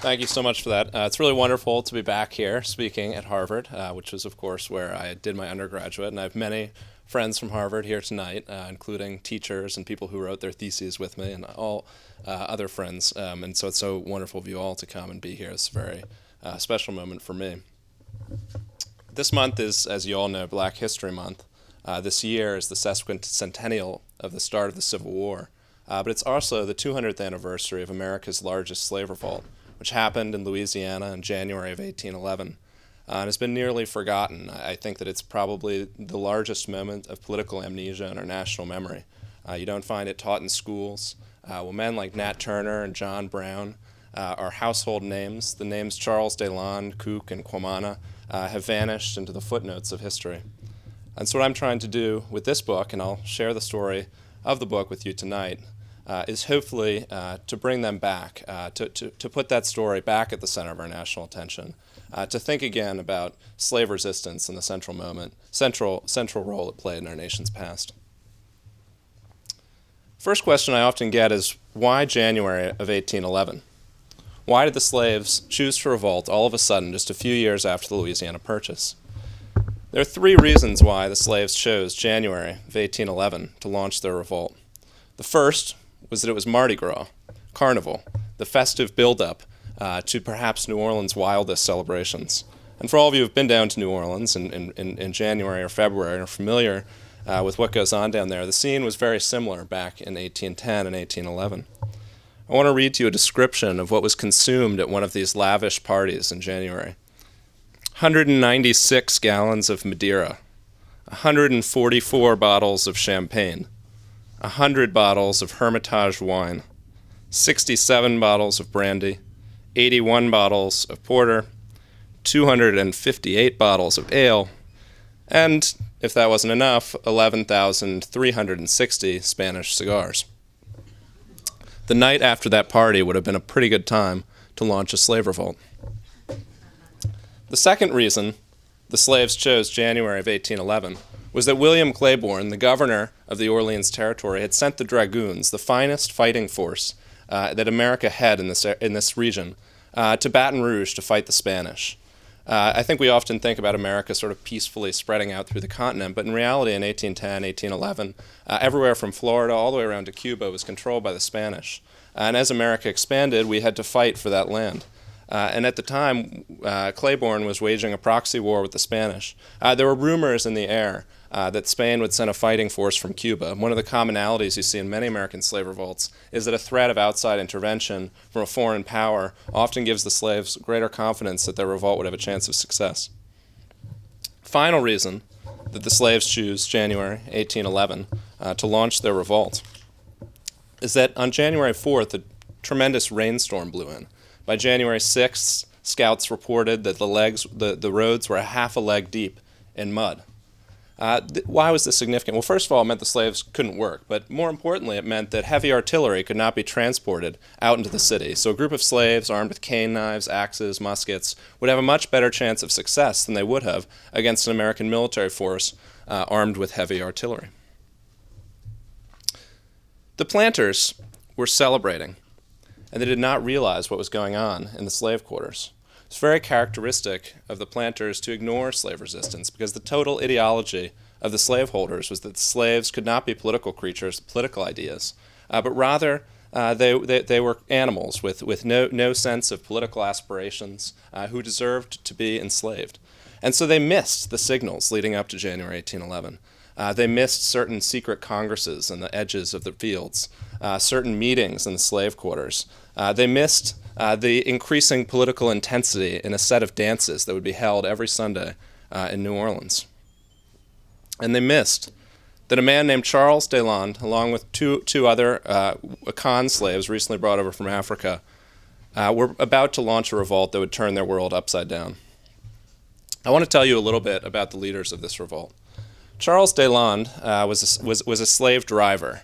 Thank you so much for that. It's really wonderful to be back here speaking at Harvard, which is, of course, where I did my undergraduate. And I have many friends from Harvard here tonight, including teachers and people who wrote their theses with me and all other friends. And so it's so wonderful of you all to come and be here. It's a very special moment for me. This month is, as you all know, Black History Month. This year is the sesquicentennial of the start of the Civil War. But it's also the 200th anniversary of America's largest slave revolt, which happened in Louisiana in January of 1811. And has been nearly forgotten. I think that it's probably the largest moment of political amnesia in our national memory. You don't find it taught in schools. Well, men like Nat Turner and John Brown are household names. The names Charles Deslandes, Cook, and Quamana have vanished into the footnotes of history. And so what I'm trying to do with this book, and I'll share the story of the book with you tonight, is hopefully to bring them back, to put that story back at the center of our national attention, to think again about slave resistance and the central role it played in our nation's past. First question I often get is, why January of 1811? Why did the slaves choose to revolt all of a sudden just a few years after the Louisiana Purchase? There are three reasons why the slaves chose January of 1811 to launch their revolt. The first was that it was Mardi Gras, Carnival, the festive buildup to perhaps New Orleans' wildest celebrations. And for all of you who have been down to New Orleans in January or February and are familiar with what goes on down there, the scene was very similar back in 1810 and 1811. I want to read to you a description of what was consumed at one of these lavish parties in January. 196 gallons of Madeira, 144 bottles of champagne, 100 bottles of Hermitage wine, 67 bottles of brandy, 81 bottles of porter, 258 bottles of ale, and, if that wasn't enough, 11,360 Spanish cigars. The night after that party would have been a pretty good time to launch a slave revolt. The second reason the slaves chose January of 1811 was that William Claiborne, the governor of the Orleans Territory, had sent the dragoons, the finest fighting force that America had in this region, to Baton Rouge to fight the Spanish. I think we often think about America sort of peacefully spreading out through the continent, but in reality in 1810, 1811, everywhere from Florida all the way around to Cuba was controlled by the Spanish. And as America expanded, we had to fight for that land. And at the time, Claiborne was waging a proxy war with the Spanish. There were rumors in the air that Spain would send a fighting force from Cuba. One of the commonalities you see in many American slave revolts is that a threat of outside intervention from a foreign power often gives the slaves greater confidence that their revolt would have a chance of success. Final reason that the slaves choose January 1811 to launch their revolt is that on January 4th, a tremendous rainstorm blew in. By January 6th, scouts reported that the roads were a half a leg deep in mud. Why was this significant? Well, first of all, it meant the slaves couldn't work, but more importantly, it meant that heavy artillery could not be transported out into the city. So a group of slaves armed with cane knives, axes, muskets would have a much better chance of success than they would have against an American military force armed with heavy artillery. The planters were celebrating, and they did not realize what was going on in the slave quarters. It's very characteristic of the planters to ignore slave resistance because the total ideology of the slaveholders was that the slaves could not be political creatures, political ideas, but rather they were animals with no sense of political aspirations who deserved to be enslaved. And so they missed the signals leading up to January 1811. They missed certain secret congresses on the edges of the fields, certain meetings in the slave quarters. They missed the increasing political intensity in a set of dances that would be held every Sunday in New Orleans. And they missed that a man named Charles Deslandes, along with two other Akan slaves recently brought over from Africa, were about to launch a revolt that would turn their world upside down. I want to tell you a little bit about the leaders of this revolt. Charles Deslandes was a slave driver.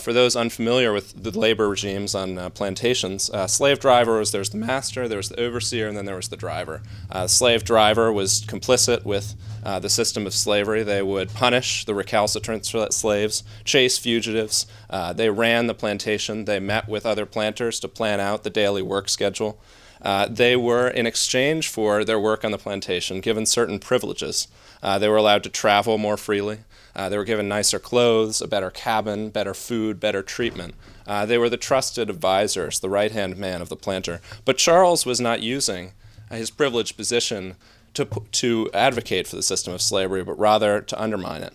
For those unfamiliar with the labor regimes on plantations, slave driver was there's the master, there was the overseer, and then there was the driver. Slave driver was complicit with the system of slavery. They would punish the recalcitrant slaves, chase fugitives. They ran the plantation. They met with other planters to plan out the daily work schedule. They were, in exchange for their work on the plantation, given certain privileges. They were allowed to travel more freely. They were given nicer clothes, a better cabin, better food, better treatment. They were the trusted advisors, the right-hand man of the planter. But Charles was not using his privileged position to advocate for the system of slavery, but rather to undermine it.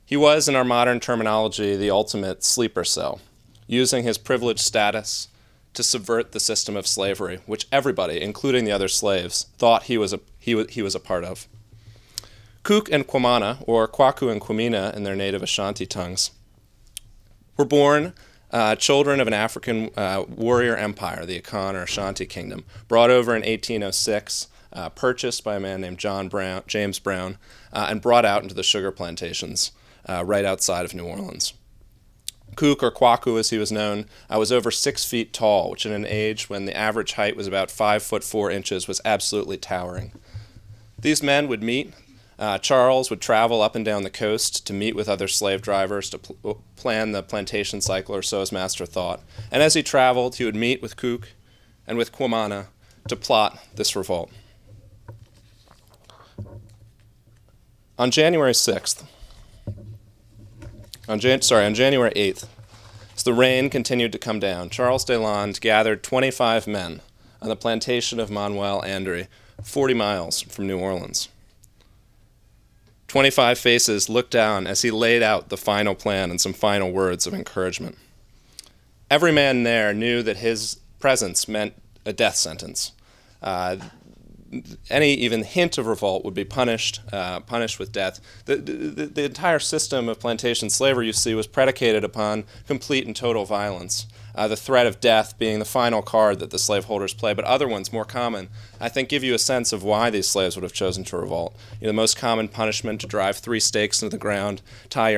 He was, in our modern terminology, the ultimate sleeper cell, using his privileged status to subvert the system of slavery, which everybody, including the other slaves, thought he was a part of. Cook and Kwamana, or Kwaku and Kwamina in their native Ashanti tongues, were born children of an African warrior empire, the Akan or Ashanti Kingdom, brought over in 1806, purchased by a man named James Brown, and brought out into the sugar plantations right outside of New Orleans. Cook, or Kwaku as he was known, was over 6 feet tall, which in an age when the average height was about 5 foot 4 inches was absolutely towering. These men would meet. Charles would travel up and down the coast to meet with other slave drivers to plan the plantation cycle, or so his master thought. And as he traveled, he would meet with Cook and with Kwamana to plot this revolt. On January 6th, on January 8th, as the rain continued to come down, Charles Deslandes gathered 25 men on the plantation of Manuel Andry, 40 miles from New Orleans. 25 faces looked down as he laid out the final plan and some final words of encouragement. Every man there knew that his presence meant a death sentence. Any even hint of revolt would be punished with death. The entire system of plantation slavery, you see, was predicated upon complete and total violence. The threat of death being the final card that the slaveholders play, but other ones, more common, I think give you a sense of why these slaves would have chosen to revolt. The most common punishment, to drive 3 stakes into the ground, tie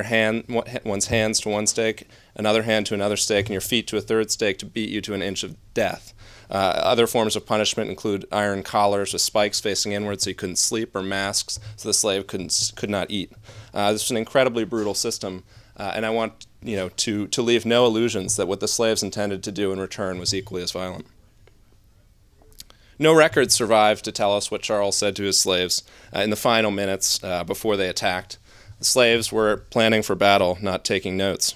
one's hands to one stake, another hand to another stake, and your feet to a third stake to beat you to an inch of death. Other forms of punishment include iron collars with spikes facing inward so you couldn't sleep, or masks so the slave could not eat. This was an incredibly brutal system, and I want to leave no illusions that what the slaves intended to do in return was equally as violent. No records survive to tell us what Charles said to his slaves in the final minutes before they attacked. The slaves were planning for battle, not taking notes.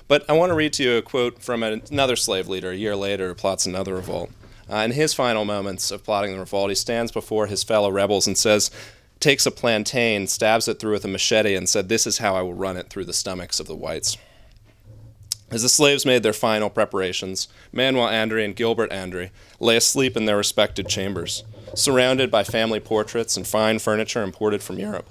But I want to read to you a quote from another slave leader a year later who plots another revolt. In his final moments of plotting the revolt, he stands before his fellow rebels and takes a plantain, stabs it through with a machete, and said, "This is how I will run it through the stomachs of the whites." As the slaves made their final preparations, Manuel Andry and Gilbert Andry lay asleep in their respective chambers, surrounded by family portraits and fine furniture imported from Europe.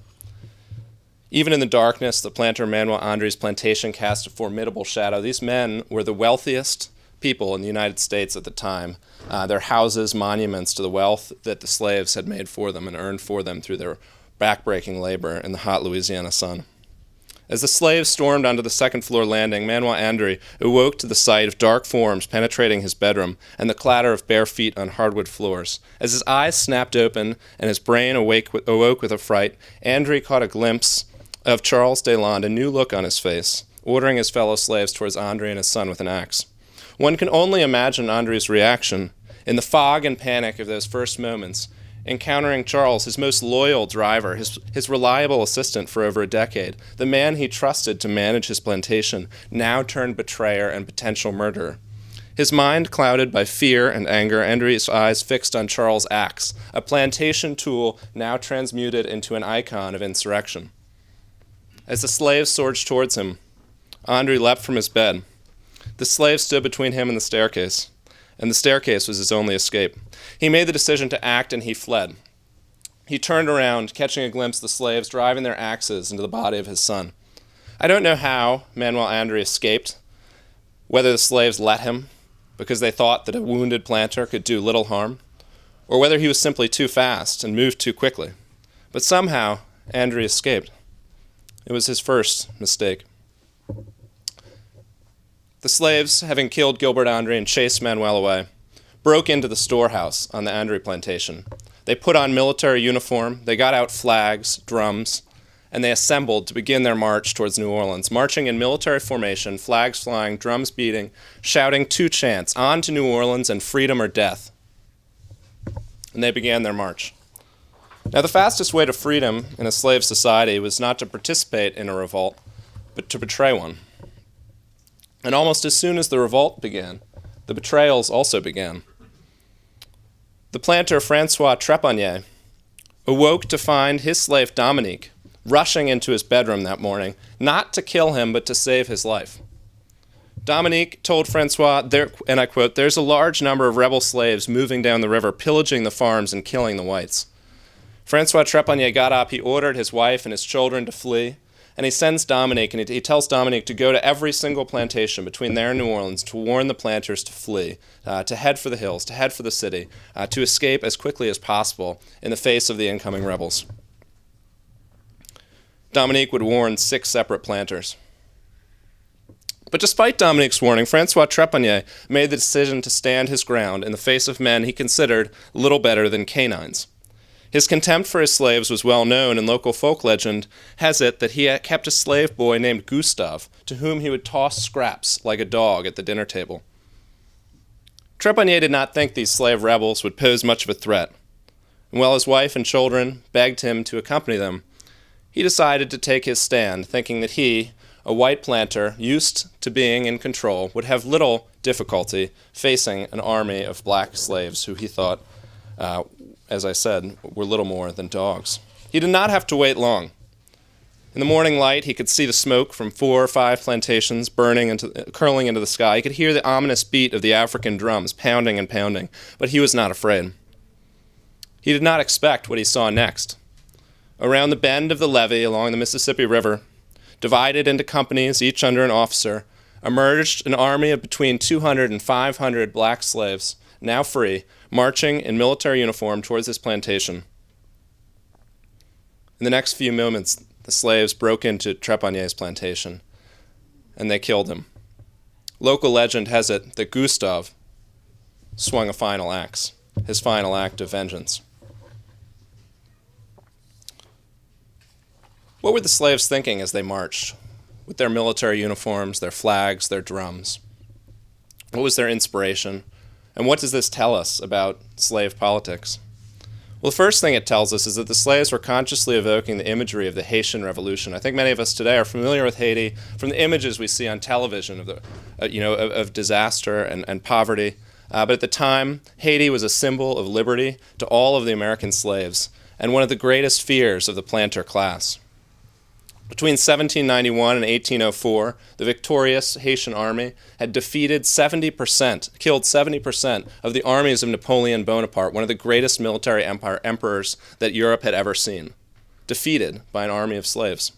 Even in the darkness, the planter Manuel Andry's plantation cast a formidable shadow. These men were the wealthiest people in the United States at the time. Their houses, monuments to the wealth that the slaves had made for them and earned for them through their backbreaking labor in the hot Louisiana sun. As the slaves stormed onto the second-floor landing, Manuel Andry awoke to the sight of dark forms penetrating his bedroom and the clatter of bare feet on hardwood floors. As his eyes snapped open and his brain awoke with affright, Andry caught a glimpse of Charles Deslandes, a new look on his face, ordering his fellow slaves towards Andry and his son with an axe. One can only imagine Andry's reaction in the fog and panic of those first moments, encountering Charles, his most loyal driver, his reliable assistant for over a decade, the man he trusted to manage his plantation, now turned betrayer and potential murderer. His mind clouded by fear and anger, Andry's eyes fixed on Charles' axe, a plantation tool now transmuted into an icon of insurrection. As the slaves surged towards him, Andry leapt from his bed. The slave stood between him and the staircase was his only escape. He made the decision to act, and he fled. He turned around, catching a glimpse of the slaves driving their axes into the body of his son. I don't know how Manuel Andry escaped, whether the slaves let him because they thought that a wounded planter could do little harm, or whether he was simply too fast and moved too quickly. But somehow, Andry escaped. It was his first mistake. The slaves, having killed Gilbert Andry and chased Manuel away, broke into the storehouse on the Andry plantation. They put on military uniform, they got out flags, drums, and they assembled to begin their march towards New Orleans, marching in military formation, flags flying, drums beating, shouting 2 chants, "On to New Orleans and freedom or death." and they began their march. Now, the fastest way to freedom in a slave society was not to participate in a revolt, but to betray one. And almost as soon as the revolt began, the betrayals also began. The planter Francois Trepanier awoke to find his slave Dominique rushing into his bedroom that morning, not to kill him, but to save his life. Dominique told Francois, and I quote, "There's a large number of rebel slaves moving down the river, pillaging the farms and killing the whites." Francois Trepanier got up, he ordered his wife and his children to flee, and he sends Dominique, and he tells Dominique to go to every single plantation between there and New Orleans to warn the planters to flee, to head for the hills, to head for the city, to escape as quickly as possible in the face of the incoming rebels. Dominique would warn 6 separate planters. But despite Dominique's warning, Francois Trepanier made the decision to stand his ground in the face of men he considered little better than canines. His contempt for his slaves was well known, and local folk legend has it that he had kept a slave boy named Gustave, to whom he would toss scraps like a dog at the dinner table. Trepanier did not think these slave rebels would pose much of a threat, and while his wife and children begged him to accompany them, he decided to take his stand, thinking that he, a white planter used to being in control, would have little difficulty facing an army of black slaves who he thought, as I said, were little more than dogs. He did not have to wait long. In the morning light, he could see the smoke from 4 or 5 plantations curling into the sky. He could hear the ominous beat of the African drums pounding and pounding, but he was not afraid. He did not expect what he saw next. Around the bend of the levee along the Mississippi River, divided into companies, each under an officer, emerged an army of between 200 and 500 black slaves, now free, marching in military uniform towards this plantation. In the next few moments, the slaves broke into Trepanier's plantation, and they killed him. Local legend has it that Gustave swung a final axe, his final act of vengeance. What were the slaves thinking as they marched, with their military uniforms, their flags, their drums? What was their inspiration? And what does this tell us about slave politics? Well, the first thing it tells us is that the slaves were consciously evoking the imagery of the Haitian Revolution. I think many of us today are familiar with Haiti from the images we see on television of of disaster and poverty. But at the time, Haiti was a symbol of liberty to all of the American slaves and one of the greatest fears of the planter class. Between 1791 and 1804, the victorious Haitian army had killed 70% of the armies of Napoleon Bonaparte, one of the greatest military emperors that Europe had ever seen, defeated by an army of slaves.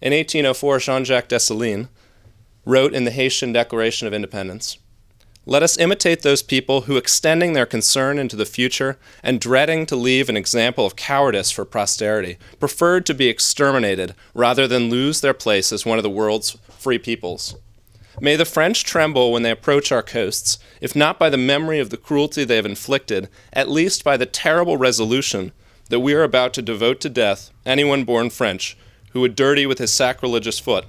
In 1804, Jean-Jacques Dessalines wrote in the Haitian Declaration of Independence, "Let us imitate those people who, extending their concern into the future and dreading to leave an example of cowardice for posterity, preferred to be exterminated rather than lose their place as one of the world's free peoples. May the French tremble when they approach our coasts, if not by the memory of the cruelty they have inflicted, at least by the terrible resolution that we are about to devote to death anyone born French who would dirty with his sacrilegious foot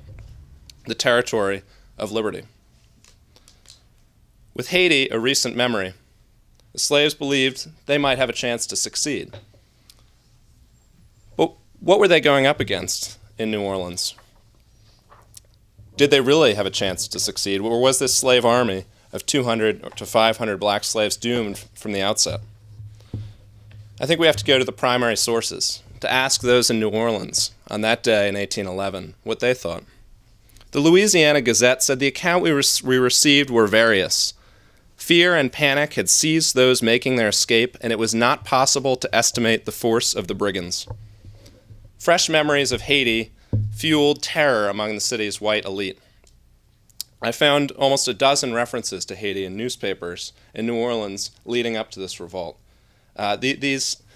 the territory of liberty." With Haiti a recent memory, the slaves believed they might have a chance to succeed. But what were they going up against in New Orleans? Did they really have a chance to succeed, or was this slave army of 200 to 500 black slaves doomed from the outset? I think we have to go to the primary sources to ask those in New Orleans on that day in 1811 what they thought. The Louisiana Gazette said the account we received were various. Fear and panic had seized those making their escape, and it was not possible to estimate the force of the brigands. Fresh memories of Haiti fueled terror among the city's white elite. I found almost a dozen references to Haiti in newspapers in New Orleans leading up to this revolt.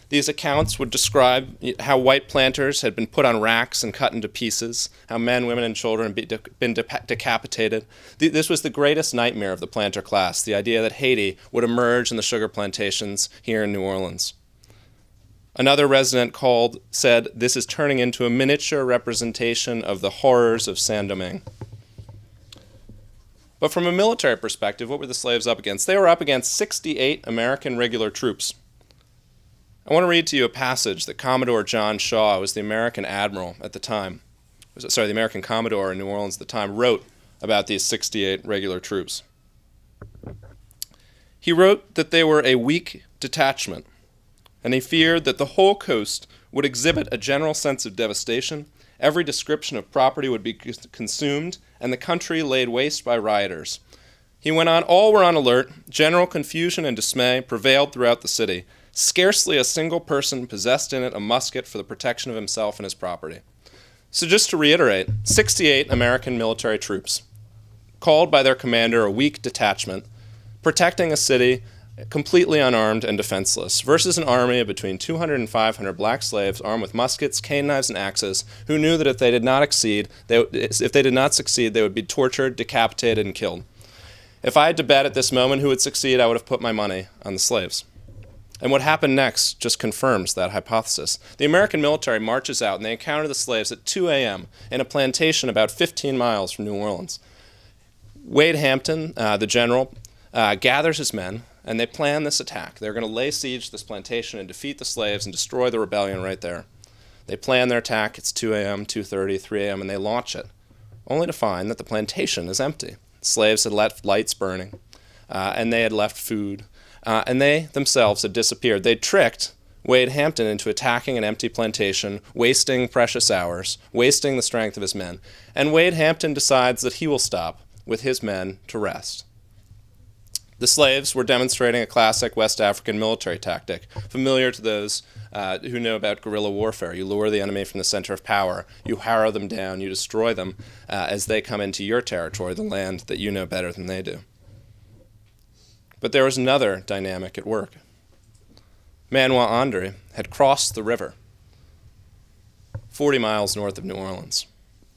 These accounts would describe how white planters had been put on racks and cut into pieces, how men, women, and children had been decapitated. This was the greatest nightmare of the planter class, the idea that Haiti would emerge in the sugar plantations here in New Orleans. Another resident said, "This is turning into a miniature representation of the horrors of Saint-Domingue." But from a military perspective, what were the slaves up against? They were up against 68 American regular troops, I want to read to you a passage that Commodore John Shaw, who was the American admiral at the time, the American Commodore in New Orleans at the time, wrote about these 68 regular troops. He wrote that they were a weak detachment, and he feared that the whole coast would exhibit a general sense of devastation, every description of property would be consumed, and the country laid waste by rioters. He went on, all were on alert, general confusion and dismay prevailed throughout the city. Scarcely a single person possessed in it a musket for the protection of himself and his property. So just to reiterate, 68 American military troops, called by their commander a weak detachment, protecting a city completely unarmed and defenseless, versus an army of between 200 and 500 black slaves armed with muskets, cane knives, and axes, who knew that if they did not succeed, they would be tortured, decapitated, and killed. If I had to bet at this moment who would succeed, I would have put my money on the slaves. And what happened next just confirms that hypothesis. The American military marches out and they encounter the slaves at 2 a.m. in a plantation about 15 miles from New Orleans. Wade Hampton, the general, gathers his men, and they plan this attack. They're going to lay siege to this plantation and defeat the slaves and destroy the rebellion right there. They plan their attack. It's 2 a.m., 2:30, 3 a.m., and they launch it, only to find that the plantation is empty. The slaves had left lights burning, and they had left food, and they themselves had disappeared. They'd tricked Wade Hampton into attacking an empty plantation, wasting precious hours, wasting the strength of his men. And Wade Hampton decides that he will stop with his men to rest. The slaves were demonstrating a classic West African military tactic, familiar to those who know about guerrilla warfare. You lure the enemy from the center of power, you harrow them down, you destroy them as they come into your territory, the land that you know better than they do. But there was another dynamic at work. Manuel Andre had crossed the river, 40 miles north of New Orleans.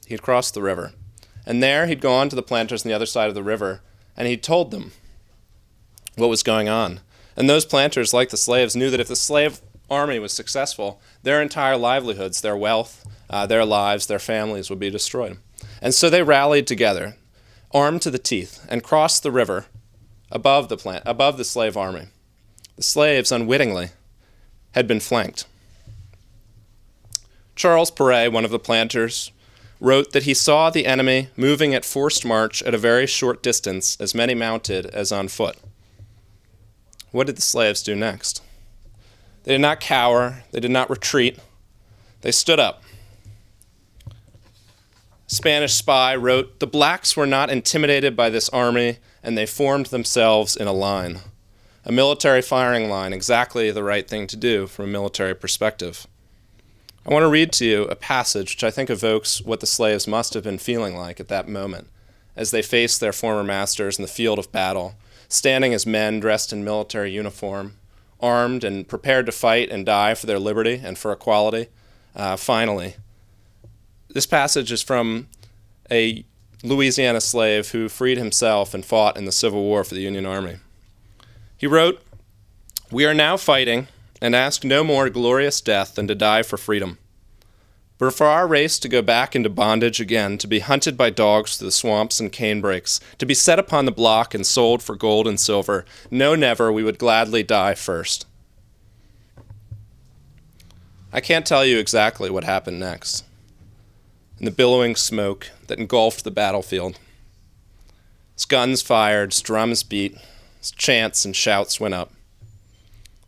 He had crossed the river, and there he'd gone to the planters on the other side of the river, and he'd told them what was going on. And those planters, like the slaves, knew that if the slave army was successful, their entire livelihoods, their wealth, their lives, their families would be destroyed. And so they rallied together, armed to the teeth, and crossed the river above the slave army. The slaves, unwittingly, had been flanked. Charles Perret, one of the planters, wrote that he saw the enemy moving at forced march at a very short distance, as many mounted as on foot. What did the slaves do next? They did not cower. They did not retreat. They stood up. A Spanish spy wrote, "The blacks were not intimidated by this army, and they formed themselves in a line." A military firing line, exactly the right thing to do from a military perspective. I want to read to you a passage which I think evokes what the slaves must have been feeling like at that moment, as they faced their former masters in the field of battle, standing as men dressed in military uniform, armed and prepared to fight and die for their liberty and for equality. Finally, this passage is from a Louisiana slave who freed himself and fought in the Civil War for the Union Army. He wrote, "We are now fighting and ask no more glorious death than to die for freedom. But for our race to go back into bondage again, to be hunted by dogs through the swamps and canebrakes, to be set upon the block and sold for gold and silver, no, never, we would gladly die first." I can't tell you exactly what happened next. In the billowing smoke that engulfed the battlefield, as guns fired, as drums beat, as chants and shouts went up,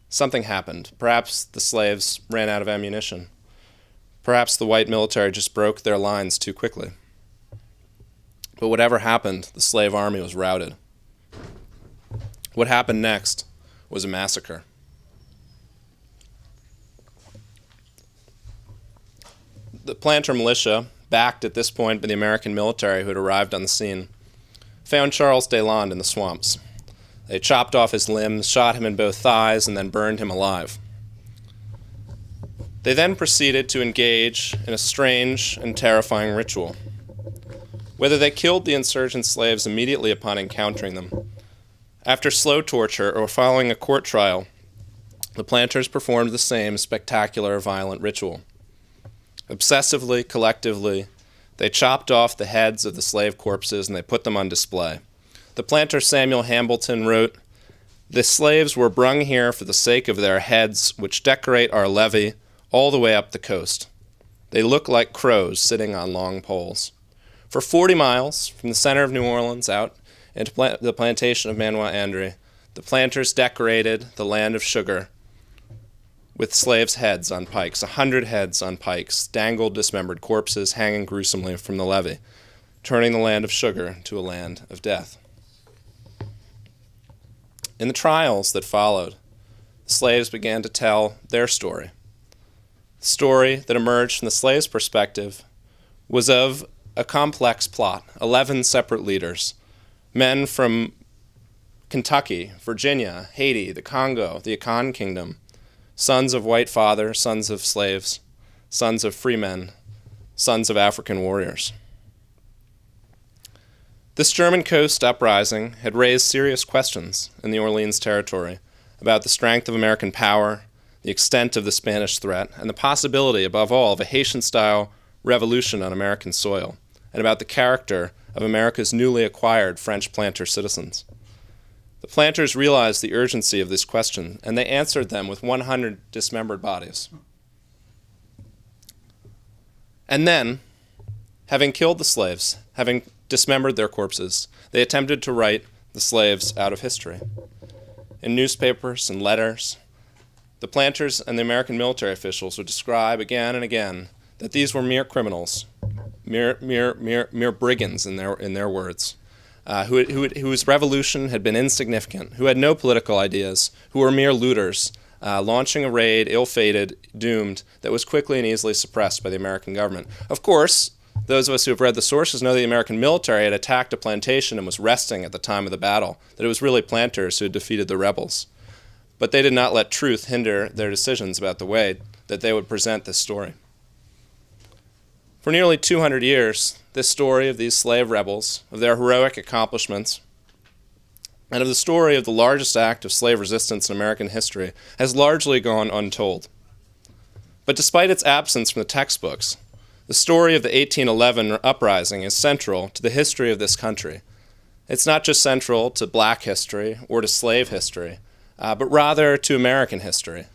something happened. Perhaps the slaves ran out of ammunition. Perhaps the white military just broke their lines too quickly. But whatever happened, the slave army was routed. What happened next was a massacre. The planter militia, backed at this point by the American military who had arrived on the scene, found Charles Deslandes in the swamps. They chopped off his limbs, shot him in both thighs, and then burned him alive. They then proceeded to engage in a strange and terrifying ritual. Whether they killed the insurgent slaves immediately upon encountering them, after slow torture, or following a court trial, the planters performed the same spectacular, violent ritual. Obsessively, collectively, they chopped off the heads of the slave corpses and they put them on display. The planter Samuel Hambleton wrote, The slaves were brung here for the sake of their heads, which decorate our levee all the way up the coast. They look like crows sitting on long poles. For 40 miles from the center of New Orleans out into the plantation of Manoa Andre, the planters decorated the land of sugar with slaves' heads on pikes. 100 heads on pikes, dangled dismembered corpses hanging gruesomely from the levee, turning the land of sugar to a land of death. In the trials that followed, the slaves began to tell their story. The story that emerged from the slaves' perspective was of a complex plot, 11 separate leaders, men from Kentucky, Virginia, Haiti, the Congo, the Akan Kingdom, sons of white fathers, sons of slaves, sons of free men, sons of African warriors. This German coast uprising had raised serious questions in the Orleans territory about the strength of American power, the extent of the Spanish threat, and the possibility, above all, of a Haitian-style revolution on American soil, and about the character of America's newly acquired French planter citizens. The planters realized the urgency of this question, and they answered them with 100 dismembered bodies. And then, having killed the slaves, having dismembered their corpses, they attempted to write the slaves out of history. In newspapers and letters, the planters and the American military officials would describe again and again that these were mere criminals, mere brigands in their words, whose revolution had been insignificant, who had no political ideas, who were mere looters, launching a raid, ill-fated, doomed, that was quickly and easily suppressed by the American government. Of course, those of us who have read the sources know the American military had attacked a plantation and was resting at the time of the battle, that it was really planters who had defeated the rebels. But they did not let truth hinder their decisions about the way that they would present this story. For nearly 200 years, this story of these slave rebels, of their heroic accomplishments, and of the story of the largest act of slave resistance in American history has largely gone untold. But despite its absence from the textbooks, the story of the 1811 Uprising is central to the history of this country. It's not just central to black history or to slave history, but rather to American history.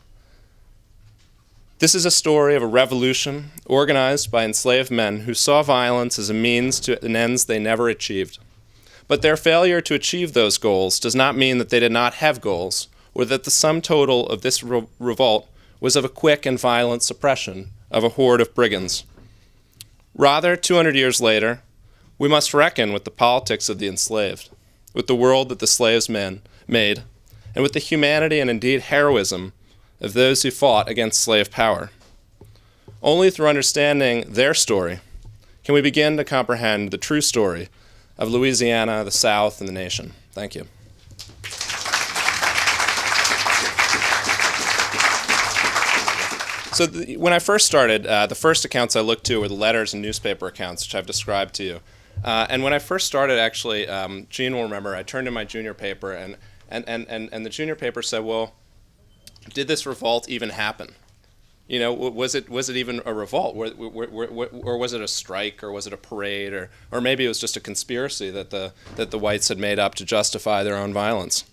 This is a story of a revolution organized by enslaved men who saw violence as a means to an ends they never achieved. But their failure to achieve those goals does not mean that they did not have goals, or that the sum total of this revolt was of a quick and violent suppression of a horde of brigands. Rather, 200 years later, we must reckon with the politics of the enslaved, with the world that the slaves made, and with the humanity and indeed heroism of those who fought against slave power. Only through understanding their story can we begin to comprehend the true story of Louisiana, the South, and the nation. Thank you. So when I first started, the first accounts I looked to were the letters and newspaper accounts, which I've described to you. And when I first started, actually, Gene will remember, I turned in my junior paper, and the junior paper said, well, did this revolt even happen? You know, was it even a revolt, or was it a strike, or was it a parade, or maybe it was just a conspiracy that the whites had made up to justify their own violence?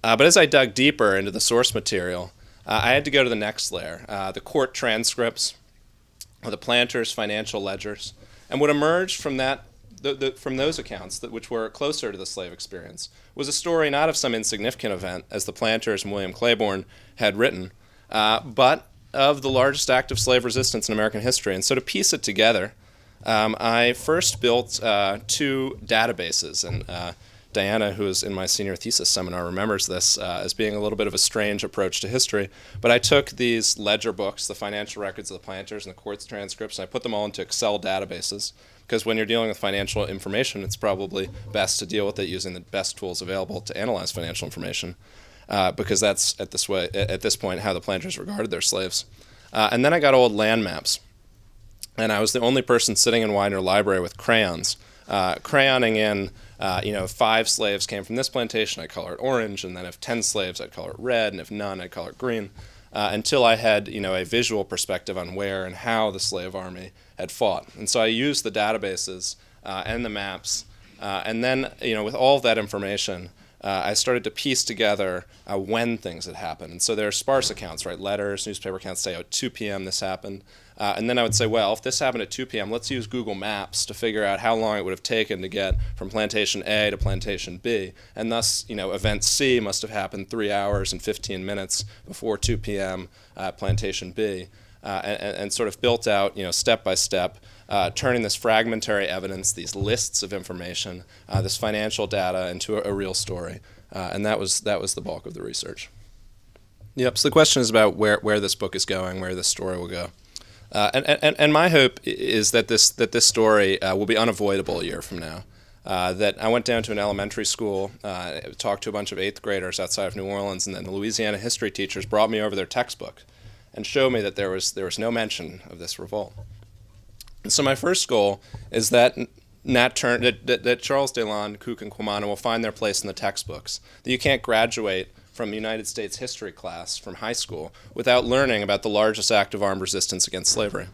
But as I dug deeper into the source material, I had to go to the next layer, the court transcripts, the planters' financial ledgers, and what emerged from that, from those accounts, which were closer to the slave experience, was a story not of some insignificant event, as the planters and William Claiborne had written, but of the largest act of slave resistance in American history. And so to piece it together, I first built two databases, and Diana, who was in my senior thesis seminar, remembers this as being a little bit of a strange approach to history. But I took these ledger books, the financial records of the planters and the court's transcripts, and I put them all into Excel databases, because when you're dealing with financial information, it's probably best to deal with it using the best tools available to analyze financial information, because that's, at this point, how the planters regarded their slaves. And then I got old land maps, and I was the only person sitting in Widener Library with crayons, crayoning in, if 5 slaves came from this plantation, I'd color it orange, and then if 10 slaves, I'd color it red, and if none, I'd color it green, until I had, a visual perspective on where and how the slave army had fought. And so I used the databases and the maps, and then, with all of that information, I started to piece together when things had happened. And so there are sparse accounts, right? Letters, newspaper accounts say, at 2 p.m. this happened. And then I would say, well, if this happened at 2 p.m., let's use Google Maps to figure out how long it would have taken to get from plantation A to plantation B. And thus, event C must have happened 3 hours and 15 minutes before 2 p.m. at plantation B. And sort of built out, step by step, turning this fragmentary evidence, these lists of information, this financial data into a real story. And that was the bulk of the research. Yep, so the question is about where this book is going, where this story will go. And my hope is that this story will be unavoidable a year from now. That I went down to an elementary school, talked to a bunch of 8th graders outside of New Orleans, and then the Louisiana history teachers brought me over their textbook and showed me that there was no mention of this revolt. And so my first goal is that that Charles Delon, Cook, and Quamano will find their place in the textbooks. That you can't graduate from United States history class from high school without learning about the largest act of armed resistance against slavery.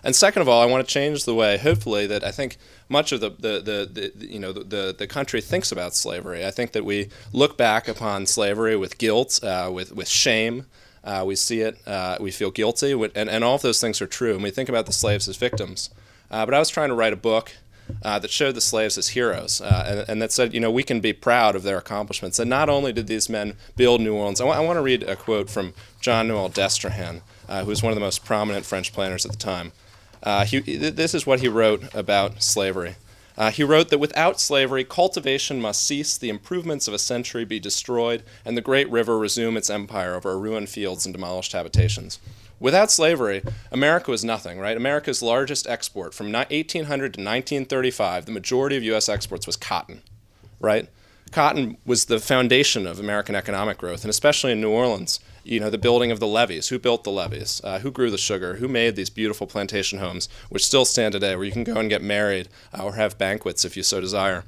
And second of all, I want to change the way, hopefully, that I think much of the country thinks about slavery. I think that we look back upon slavery with guilt, with shame. We see it, we feel guilty, and all of those things are true. And we think about the slaves as victims. But I was trying to write a book that showed the slaves as heroes, and that said, we can be proud of their accomplishments. And not only did these men build New Orleans, I want to read a quote from John Noel d'Estrahan, who was one of the most prominent French planters at the time. This is what he wrote about slavery. He wrote that without slavery, cultivation must cease, the improvements of a century be destroyed, and the great river resume its empire over ruined fields and demolished habitations. Without slavery, America was nothing, right? America's largest export from 1800 to 1935, the majority of U.S. exports was cotton, right? Cotton was the foundation of American economic growth, and especially in New Orleans, the building of the levees. Who built the levees? Who grew the sugar? Who made these beautiful plantation homes, which still stand today, where you can go and get married or have banquets if you so desire?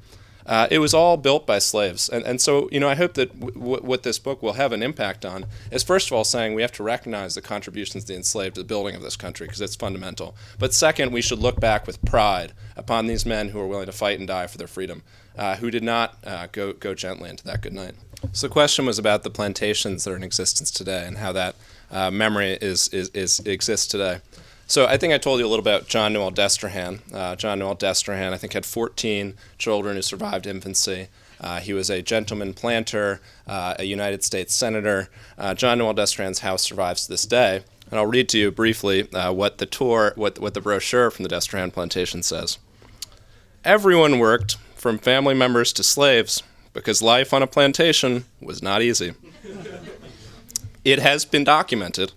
It was all built by slaves. And so, I hope that what this book will have an impact on is, first of all, saying we have to recognize the contributions of the enslaved to the building of this country, because it's fundamental. But second, we should look back with pride upon these men who were willing to fight and die for their freedom, who did not go gently into that good night. So the question was about the plantations that are in existence today and how that memory exists today. So I think I told you a little about John Noel d'Estrahan. John Noel d'Estrahan, I think, had 14 children who survived infancy. He was a gentleman planter, a United States senator. John Noel d'Estrahan's house survives to this day. And I'll read to you briefly what the brochure from the d'Estrahan plantation says. Everyone worked, from family members to slaves, because life on a plantation was not easy. It has been documented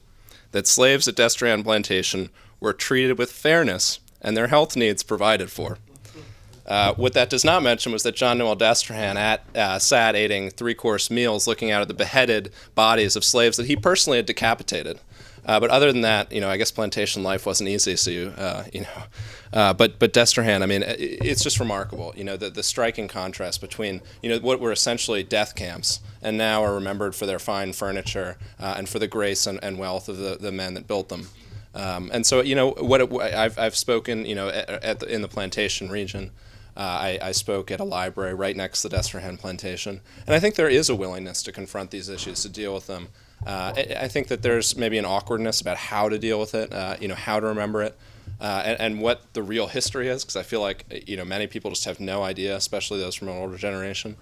that slaves at d'Estrahan Plantation were treated with fairness and their health needs provided for. What that does not mention was that John Noel d'Estrahan sat eating 3-course meals looking out at the beheaded bodies of slaves that he personally had decapitated. But other than that, I guess plantation life wasn't easy. So but d'Estrahan, it's just remarkable. The striking contrast between what were essentially death camps and now are remembered for their fine furniture and for the grace and wealth of the men that built them. And so I've spoken in the plantation region. I spoke at a library right next to the d'Estrahan Plantation, and I think there is a willingness to confront these issues, to deal with them. I think that there's maybe an awkwardness about how to deal with it, how to remember it, and what the real history is, because I feel like many people just have no idea, especially those from an older generation.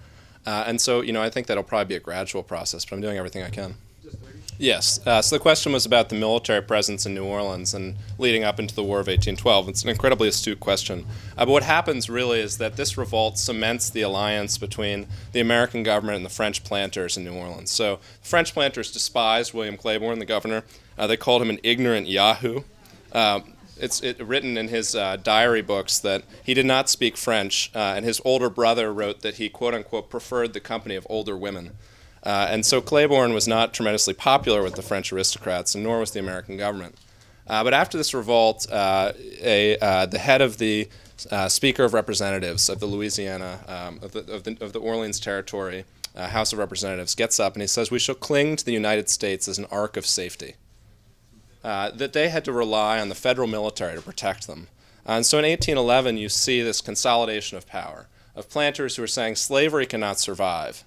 And so I think that'll probably be a gradual process, but I'm doing everything I can. Yes. So the question was about the military presence in New Orleans and leading up into the War of 1812. It's an incredibly astute question. But what happens really is that this revolt cements the alliance between the American government and the French planters in New Orleans. So the French planters despised William Claiborne, the governor. They called him an ignorant Yahoo. It's written in his diary books that he did not speak French, and his older brother wrote that he, quote-unquote, preferred the company of older women. And so Claiborne was not tremendously popular with the French aristocrats, and nor was the American government. But after this revolt, the head of the Speaker of Representatives of the Louisiana, of the Orleans Territory, House of Representatives, gets up and he says, we shall cling to the United States as an ark of safety. That they had to rely on the federal military to protect them. And so in 1811, you see this consolidation of power, of planters who are saying slavery cannot survive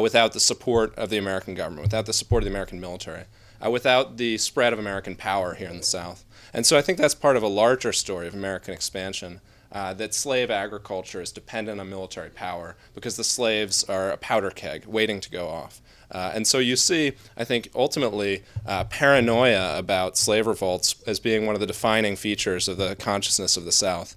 without the support of the American government, without the support of the American military, without the spread of American power here in the South. And so I think that's part of a larger story of American expansion, that slave agriculture is dependent on military power because the slaves are a powder keg waiting to go off. And so you see, I think, ultimately, paranoia about slave revolts as being one of the defining features of the consciousness of the South.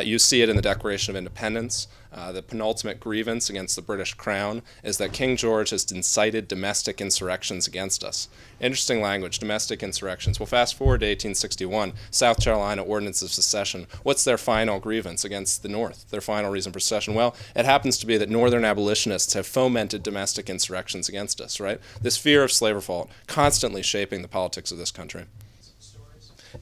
You see it in the Declaration of Independence. The penultimate grievance against the British Crown is that King George has incited domestic insurrections against us. Interesting language, domestic insurrections. Well, fast forward to 1861, South Carolina Ordinance of Secession. What's their final grievance against the North, their final reason for secession? Well, it happens to be that Northern abolitionists have fomented domestic insurrections against us, right? This fear of slave revolt constantly shaping the politics of this country.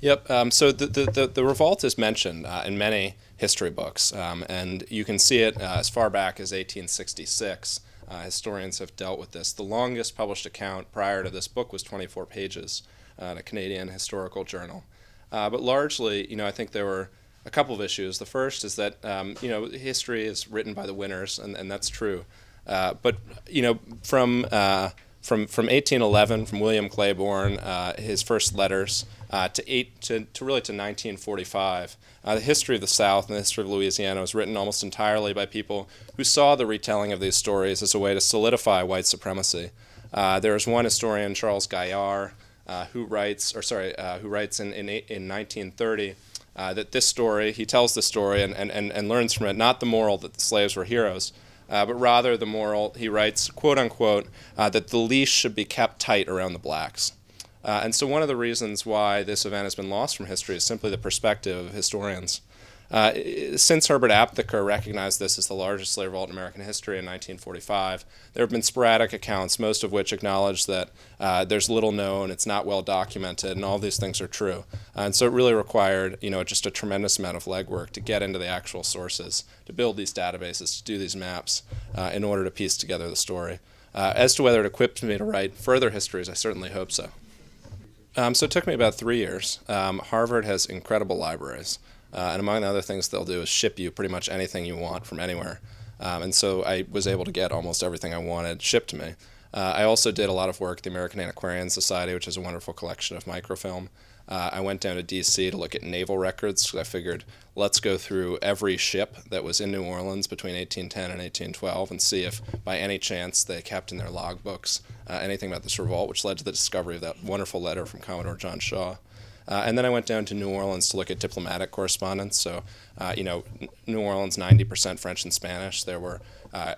Yep. So the revolt is mentioned in many history books, and you can see it as far back as 1866. Historians have dealt with this. The longest published account prior to this book was 24 pages in a Canadian historical journal. But largely, I think there were a couple of issues. The first is that, history is written by the winners, and that's true. But, from 1811, from William Claiborne, his first letters, to 1945, the history of the South and the history of Louisiana was written almost entirely by people who saw the retelling of these stories as a way to solidify white supremacy. There is one historian, Charles Gaillard, who writes in 1930 that this story, he tells the story and learns from it not the moral that the slaves were heroes, but rather the moral, he writes, quote unquote, that the leash should be kept tight around the blacks. And so one of the reasons why this event has been lost from history is simply the perspective of historians. Since Herbert Aptheker recognized this as the largest slave revolt in American history in 1945, there have been sporadic accounts, most of which acknowledge that there's little known, it's not well documented, and all these things are true. And so it really required, just a tremendous amount of legwork to get into the actual sources, to build these databases, to do these maps, in order to piece together the story. As to whether it equipped me to write further histories, I certainly hope so. So it took me about 3 years. Harvard has incredible libraries. And among the other things they'll do is ship you pretty much anything you want from anywhere. And so I was able to get almost everything I wanted shipped to me. I also did a lot of work at the American Antiquarian Society, which is a wonderful collection of microfilm. I went down to D.C. to look at naval records because I figured let's go through every ship that was in New Orleans between 1810 and 1812 and see if by any chance they kept in their logbooks anything about this revolt, which led to the discovery of that wonderful letter from Commodore John Shaw. And then I went down to New Orleans to look at diplomatic correspondence. So, New Orleans, 90% French and Spanish. There were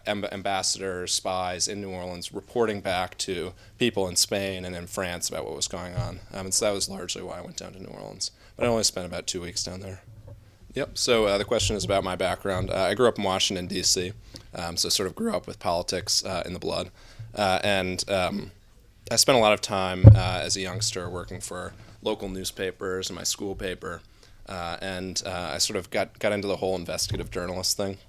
ambassadors, spies in New Orleans reporting back to people in Spain and in France about what was going on. And so that was largely why I went down to New Orleans. But I only spent about 2 weeks down there. Yep, so the question is about my background. I grew up in Washington, D.C., so sort of grew up with politics in the blood. And I spent a lot of time as a youngster working for local newspapers and my school paper, and I sort of got into the whole investigative journalist thing.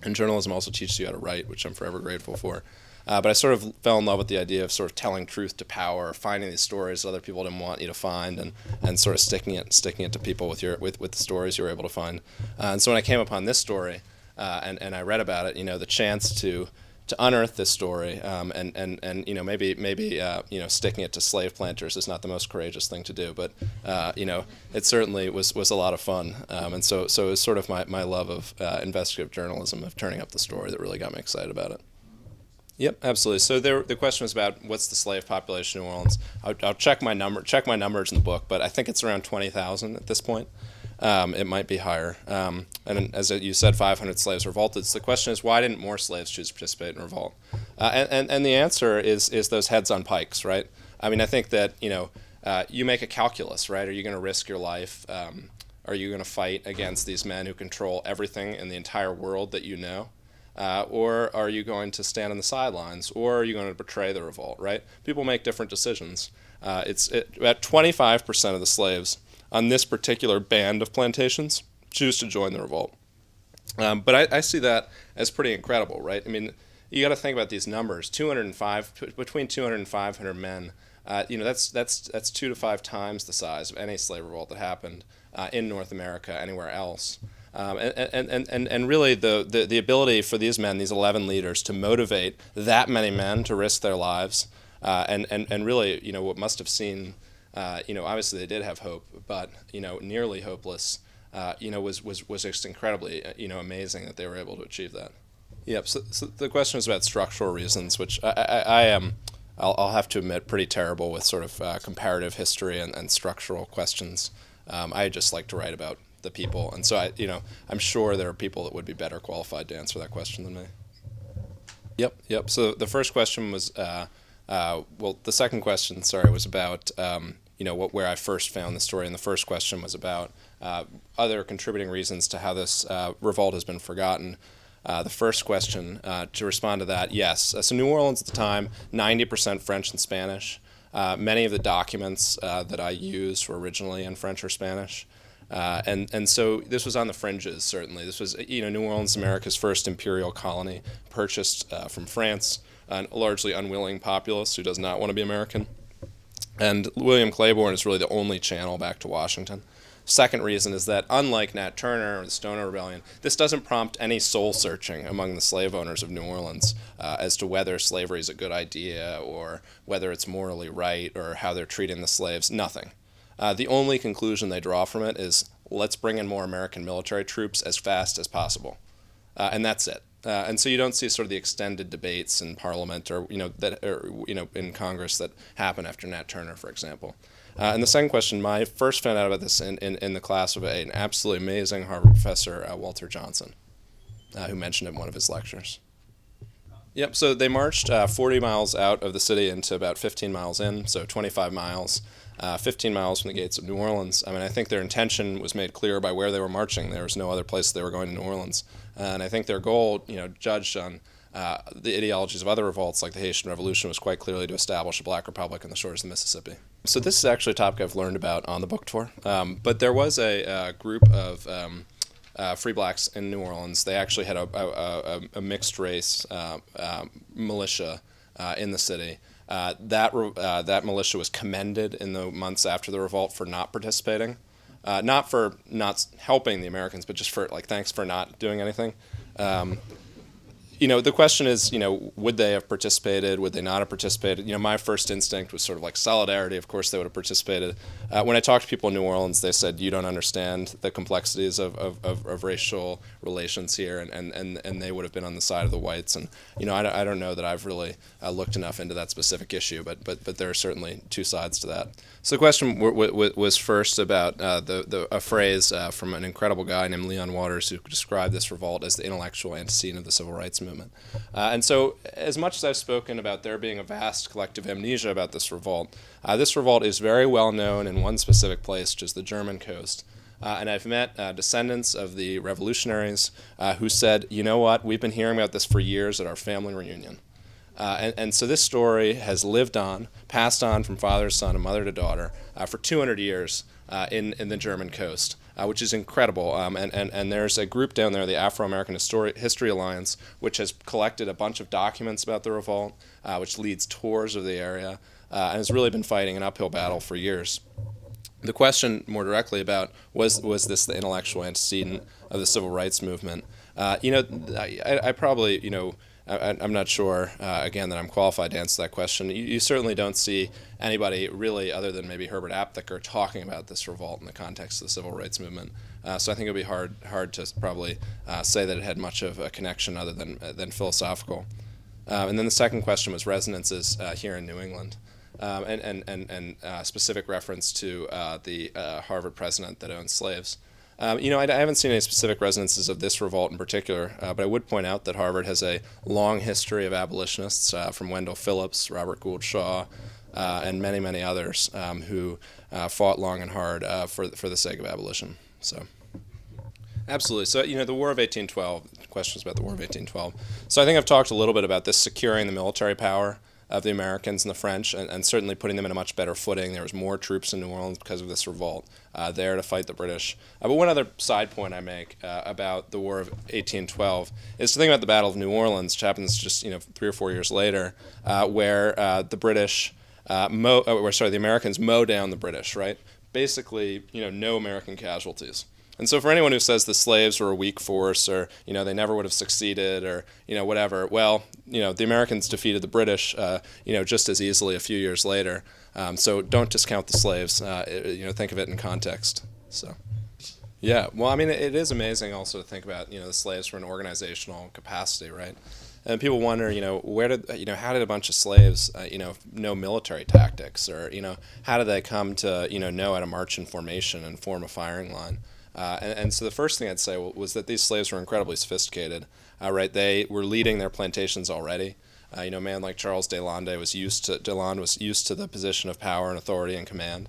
And journalism also teaches you how to write, which I'm forever grateful for. But I sort of fell in love with the idea of sort of telling truth to power, finding these stories that other people didn't want you to find, and sort of sticking it to people with the stories you were able to find. And so when I came upon this story, and I read about it, the chance to unearth this story, and maybe sticking it to slave planters is not the most courageous thing to do, but it certainly was a lot of fun, and so it was sort of my love of investigative journalism, of turning up the story, that really got me excited about it. Yep, absolutely. So the question was about what's the slave population in New Orleans. I'll check my numbers in the book, but I think it's around 20,000 at this point. It might be higher. And as you said, 500 slaves revolted. So the question is, why didn't more slaves choose to participate in revolt? And the answer is those heads on pikes, right? I mean, I think that, you make a calculus, right? Are you going to risk your life? Are you going to fight against these men who control everything in the entire world that you know? Or are you going to stand on the sidelines? Or are you going to betray the revolt, right? People make different decisions. About 25% of the slaves on this particular band of plantations choose to join the revolt. But I see that as pretty incredible, right? I mean, you got to think about these numbers. Between 200 and 500 men. That's 2 to 5 times the size of any slave revolt that happened in North America, anywhere else. And really the ability for these men, these 11 leaders, to motivate that many men to risk their lives, and really, what must have seemed, obviously they did have hope, but, nearly hopeless, was just incredibly, amazing that they were able to achieve that. Yep. So the question was about structural reasons, which I am, I'll have to admit, pretty terrible with sort of comparative history and structural questions. I just like to write about the people, and so I'm sure there are people that would be better qualified to answer that question than me. Yep. So the first question was, the second question, sorry, was about where I first found the story, and the first question was about other contributing reasons to how this revolt has been forgotten. The first question, to respond to that, yes. So New Orleans at the time, 90% French and Spanish. Many of the documents that I used were originally in French or Spanish. And so this was on the fringes, certainly. This was, New Orleans, America's first imperial colony, purchased from France, a largely unwilling populace who does not want to be American. And William Claiborne is really the only channel back to Washington. Second reason is that, unlike Nat Turner or the Stoner Rebellion, this doesn't prompt any soul searching among the slave owners of New Orleans as to whether slavery is a good idea or whether it's morally right or how they're treating the slaves. Nothing. The only conclusion they draw from it is, let's bring in more American military troops as fast as possible. And that's it. And so you don't see sort of the extended debates in Parliament or in Congress that happen after Nat Turner, for example. And the second question, I first found out about this in the class of an absolutely amazing Harvard professor, Walter Johnson, who mentioned it in one of his lectures. Yep, so they marched 40 miles out of the city into about 15 miles in, so 25 miles, 15 miles from the gates of New Orleans. I think their intention was made clear by where they were marching. There was no other place they were going to New Orleans. And I think their goal, judged on the ideologies of other revolts like the Haitian Revolution, was quite clearly to establish a black republic on the shores of the Mississippi. So this is actually a topic I've learned about on the book tour. But there was a group of free blacks in New Orleans. They actually had a mixed race militia in the city. That militia was commended in the months after the revolt for not participating. Not for not helping the Americans, but just for, thanks for not doing anything. The question is, would they have participated? Would they not have participated? My first instinct was sort of like solidarity. Of course, they would have participated. When I talked to people in New Orleans, they said, you don't understand the complexities of racial relations here, and they would have been on the side of the whites. And, I don't know that I've really looked enough into that specific issue, but there are certainly two sides to that. So the question was first about a phrase from an incredible guy named Leon Waters, who described this revolt as the intellectual antecedent of the civil rights movement. And so, as much as I've spoken about there being a vast collective amnesia about this revolt is very well known in one specific place, which is the German coast. And I've met descendants of the revolutionaries who said, you know what, we've been hearing about this for years at our family reunion. And so this story has lived on, passed on from father to son and mother to daughter for 200 years in the German coast, which is incredible. And there's a group down there, the Afro-American History Alliance, which has collected a bunch of documents about the revolt, which leads tours of the area, and has really been fighting an uphill battle for years. The question more directly about was this the intellectual antecedent of the civil rights movement? I probably, I'm not sure, again, that I'm qualified to answer that question. You certainly don't see anybody really, other than maybe Herbert Aptheker, talking about this revolt in the context of the civil rights movement. So I think it would be hard to probably say that it had much of a connection other than philosophical. And then the second question was resonances here in New England. And specific reference to the Harvard president that owned slaves. I haven't seen any specific resonances of this revolt in particular, but I would point out that Harvard has a long history of abolitionists, from Wendell Phillips, Robert Gould Shaw, and many, many others who fought long and hard for the sake of abolition. So, absolutely. So, the War of 1812, questions about the War of 1812. So I think I've talked a little bit about this securing the military power of the Americans and the French, and certainly putting them in a much better footing. There was more troops in New Orleans because of this revolt there to fight the British. But one other side point I make about the War of 1812 is to think about the Battle of New Orleans, which happens just 3 or 4 years later, where the Americans mow down the British. Right, basically no American casualties. And so for anyone who says the slaves were a weak force, or they never would have succeeded, or whatever, well, the Americans defeated the British just as easily a few years later. So don't discount the slaves. Think of it in context. So yeah, well, I mean, it is amazing also to think about the slaves from an organizational capacity, right? And people wonder, how did a bunch of slaves, know military tactics, or how did they come to know how to march in formation and form a firing line? And so the first thing I'd say was that these slaves were incredibly sophisticated, right? They were leading their plantations already. A man like Charles Deslandes was used to the position of power and authority and command.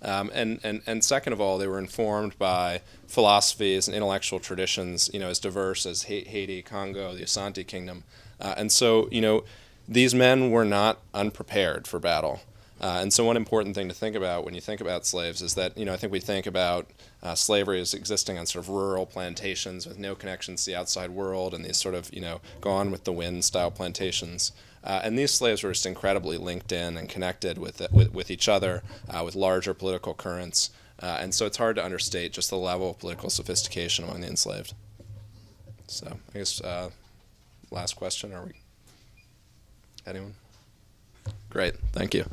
And second of all, they were informed by philosophies and intellectual traditions, as diverse as Haiti, Congo, the Asante Kingdom. And so, these men were not unprepared for battle. And so one important thing to think about when you think about slaves is that, I think we think about slavery as existing on sort of rural plantations with no connections to the outside world, and these sort of, gone with the wind style plantations. And these slaves were just incredibly linked in and connected with each other, with larger political currents. And so it's hard to understate just the level of political sophistication among the enslaved. So I guess last question, are we? Anyone? Great, thank you.